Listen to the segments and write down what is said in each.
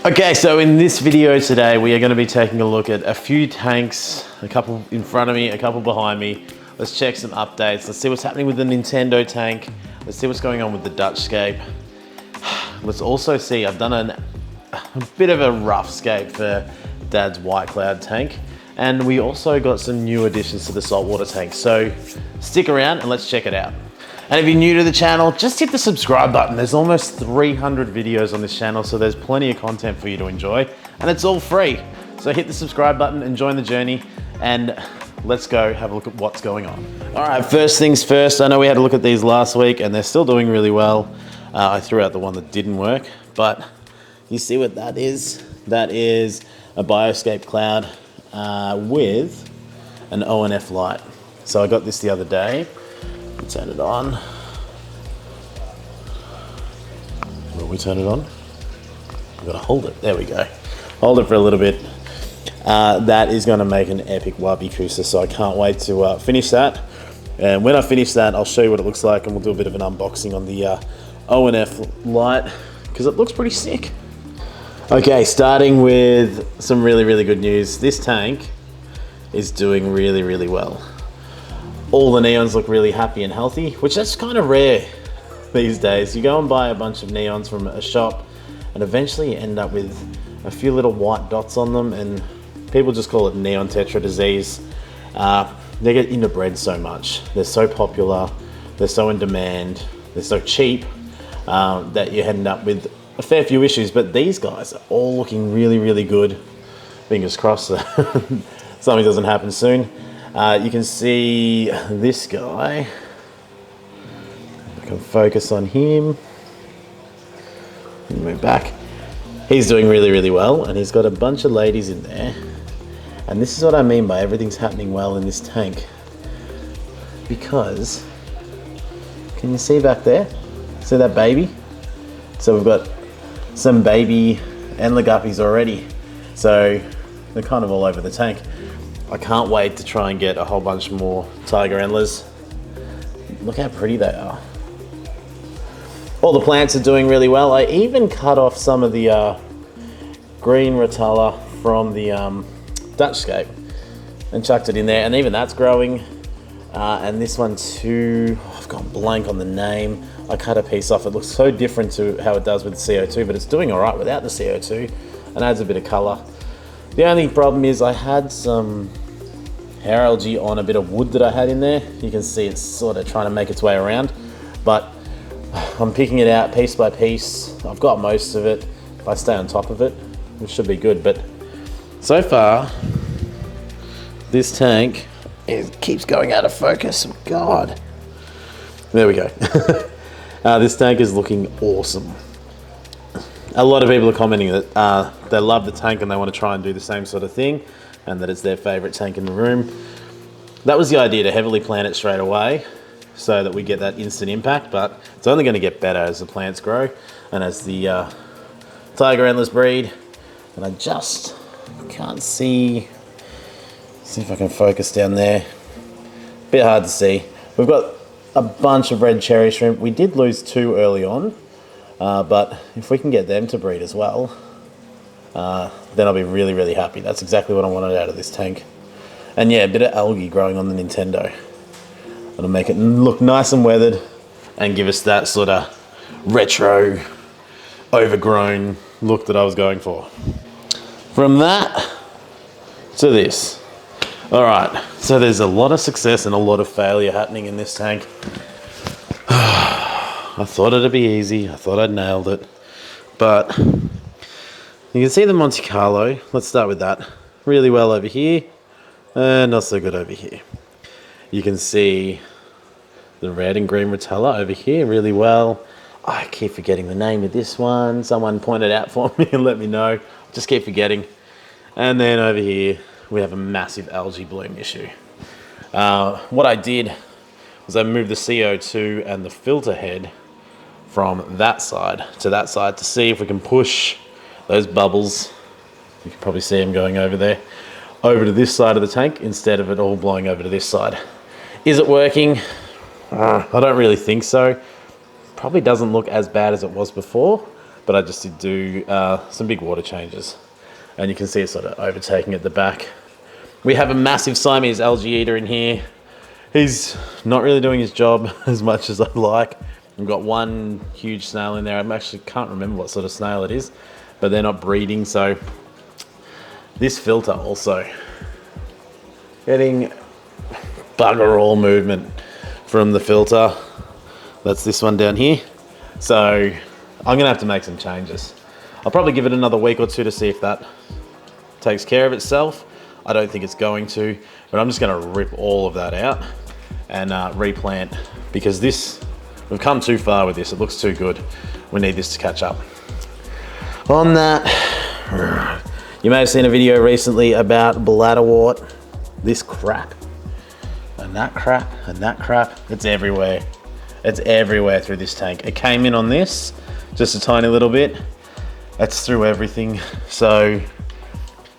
Okay, so in this video today, we are going to be taking a look at a few tanks, a couple in front of me, a couple behind me. Let's check some updates. Let's see what's happening with the Nintendo tank. Let's see what's going on with the Dutch Scape. Let's also see, I've done a bit of a rough scape for Dad's White Cloud tank. And we also got some new additions to the saltwater tank. So stick around and let's check it out. And if you're new to the channel, just hit the subscribe button. There's almost 300 videos on this channel, so there's plenty of content for you to enjoy, and it's all free. So hit the subscribe button and join the journey, and let's go have a look at what's going on. All right, first things first, I know we had a look at these last week, and they're still doing really well. I threw out the one that didn't work, but you see what that is? That is a Bioscape Cloud with an ONF light. So I got this the other day. Turn it on. Will we turn it on? We've got to hold it. There we go. Hold it for a little bit. That is going to make an epic Wabi Kusa, so I can't wait to finish that. And when I finish that, I'll show you what it looks like, and we'll do a bit of an unboxing on the ONF light, because it looks pretty sick. Okay, starting with some really, really good news. This tank is doing really, really well. All the neons look really happy and healthy, which that's kind of rare these days. You go and buy a bunch of neons from a shop and eventually you end up with a few little white dots on them, and people just call it neon tetra disease. They get interbred so much. They're so popular, they're so in demand, they're so cheap that you end up with a fair few issues, but these guys are all looking really, really good. Fingers crossed that something doesn't happen soon. You can see this guy. I can focus on him. Move back. He's doing really, really well, and he's got a bunch of ladies in there. And this is what I mean by everything's happening well in this tank. Because, can you see back there? See that baby? So we've got some baby Endler guppies already. So they're kind of all over the tank. I can't wait to try and get a whole bunch more tiger Endlers. Look how pretty they are. All the plants are doing really well. I even cut off some of the green Rotella from the Dutch Scape and chucked it in there, and even that's growing. And this one too, I've gone blank on the name. I cut a piece off. It looks so different to how it does with the CO2, but it's doing all right without the CO2 and adds a bit of color. The only problem is I had some hair algae on a bit of wood that I had in there. You can see it's sort of trying to make its way around, but I'm picking it out piece by piece. I've got most of it. If I stay on top of it, it should be good. But so far, this tank keeps going out of focus. God. There we go. This tank is looking awesome. A lot of people are commenting that they love the tank and they want to try and do the same sort of thing, and that it's their favorite tank in the room. That was the idea, to heavily plant it straight away so that we get that instant impact, but it's only going to get better as the plants grow and as the tiger Endlers breed. And I just can't see if I can focus down there. Bit hard to see. We've got a bunch of red cherry shrimp. We did lose 2 early on. But if we can get them to breed as well, then I'll be really, really happy. That's exactly what I wanted out of this tank. And yeah, a bit of algae growing on the Nintendo. It'll make it look nice and weathered and give us that sort of retro, overgrown look that I was going for. From that to this. All right, so there's a lot of success and a lot of failure happening in this tank. I thought it'd be easy. I thought I'd nailed it. But you can see the Monte Carlo. Let's start with that. Really well over here. And not so good over here. You can see the red and green Rotella over here really well. I keep forgetting the name of this one. Someone pointed out for me and let me know. Just keep forgetting. And then over here, we have a massive algae bloom issue. What I did was I moved the CO2 and the filter head from that side to see if we can push those bubbles. You can probably see them going over there, over to this side of the tank instead of it all blowing over to this side. Is it working? I don't really think so. Probably doesn't look as bad as it was before, but I just did do some big water changes. And you can see it's sort of overtaking at the back. We have a massive Siamese algae eater in here. He's not really doing his job as much as I'd like. We've got one huge snail in there. I actually can't remember what sort of snail it is, but they're not breeding. So this filter also getting bugger all movement from the filter. That's this one down here. So I'm gonna have to make some changes. I'll probably give it another week or two to see if that takes care of itself. I don't think it's going to, but I'm just gonna rip all of that out and replant, because we've come too far with this. It looks too good. We need this to catch up. On that, you may have seen a video recently about bladderwort. This crap, and that crap, and that crap, it's everywhere. It's everywhere through this tank. It came in on this, just a tiny little bit. It's through everything. So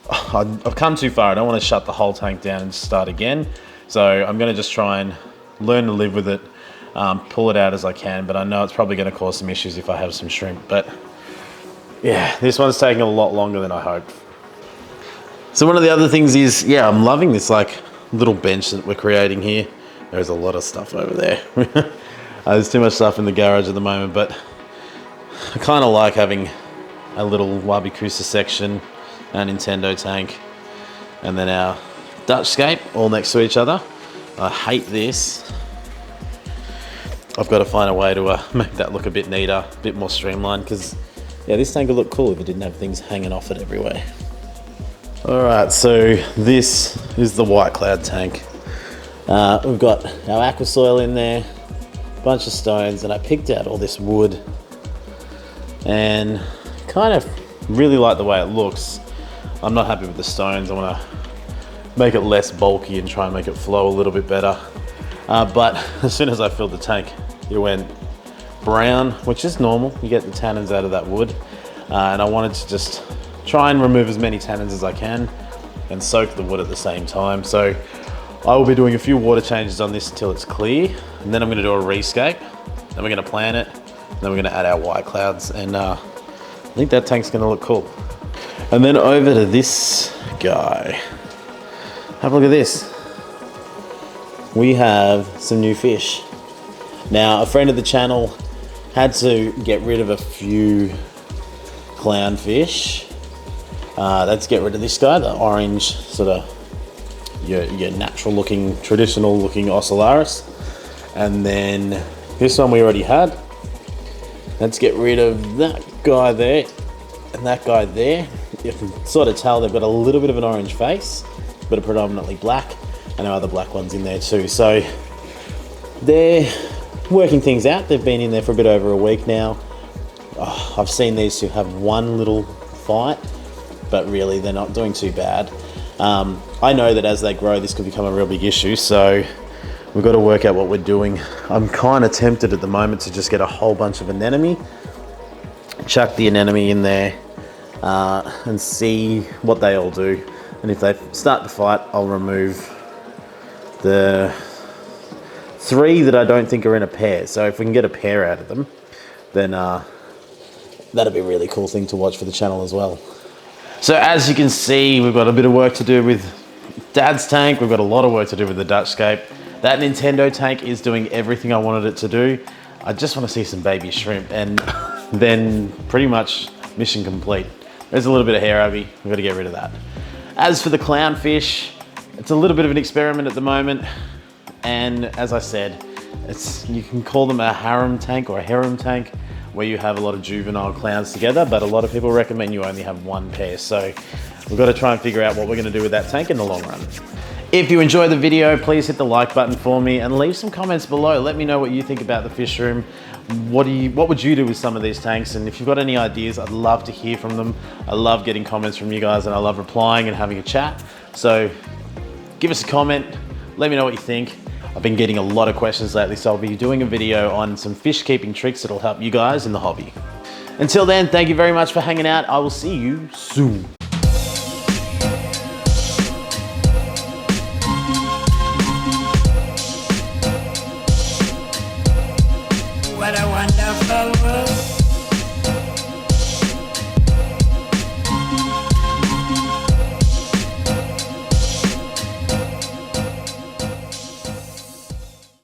I've come too far. I don't want to shut the whole tank down and start again. So I'm going to just try and learn to live with it, pull it out as I can, but I know it's probably going to cause some issues if I have some shrimp. But yeah, this one's taking a lot longer than I hoped. So one of the other things is, yeah, I'm loving this like little bench that we're creating here. There's a lot of stuff over there. There's too much stuff in the garage at the moment, but I kind of like having a little Wabicusa section, a Nintendo tank, and then our Dutchscape all next to each other. I hate this. I've got to find a way to make that look a bit neater, a bit more streamlined, because yeah, this tank would look cool if it didn't have things hanging off it everywhere. All right, so this is the White Cloud tank. We've got our aquasoil in there, a bunch of stones, and I picked out all this wood and kind of really like the way it looks. I'm not happy with the stones. I want to make it less bulky and try and make it flow a little bit better. But as soon as I filled the tank, it went brown, which is normal. You get the tannins out of that wood. And I wanted to just try and remove as many tannins as I can and soak the wood at the same time. So I will be doing a few water changes on this until it's clear. And then I'm going to do a rescape. Then we're going to plant it. Then we're going to add our white clouds. And I think that tank's going to look cool. And then over to this guy. Have a look at this. We have some new fish. Now, a friend of the channel had to get rid of a few clownfish. Let's get rid of this guy, the orange, sort of your natural looking, traditional looking Ocellaris. And then this one we already had. Let's get rid of that guy there and that guy there. You can sort of tell they've got a little bit of an orange face, but are predominantly black, and our other black ones in there too. So they're working things out. They've been in there for a bit over a week now. Oh, I've seen these two have one little fight, but really they're not doing too bad. I know that as they grow, this could become a real big issue, so we've got to work out what we're doing. I'm kind of tempted at the moment to just get a whole bunch of anemone, chuck the anemone in there, and see what they all do. And if they start to fight, I'll remove the 3 that I don't think are in a pair. So if we can get a pair out of them, then that'd be a really cool thing to watch for the channel as well. So as you can see, we've got a bit of work to do with Dad's tank. We've got a lot of work to do with the Dutchscape. That Nintendo tank is doing everything I wanted it to do. I just want to see some baby shrimp, and then pretty much mission complete. There's a little bit of hair, Abby. We've got to get rid of that. As for the clownfish, it's a little bit of an experiment at the moment. And as I said, you can call them a harem tank or a harem tank, where you have a lot of juvenile clowns together, but a lot of people recommend you only have one pair. So we've got to try and figure out what we're going to do with that tank in the long run. If you enjoyed the video, please hit the like button for me and leave some comments below. Let me know what you think about the fish room. What would you do with some of these tanks? And if you've got any ideas, I'd love to hear from them. I love getting comments from you guys, and I love replying and having a chat. So give us a comment. Let me know what you think. I've been getting a lot of questions lately, so I'll be doing a video on some fish keeping tricks that'll help you guys in the hobby. Until then, thank you very much for hanging out. I will see you soon.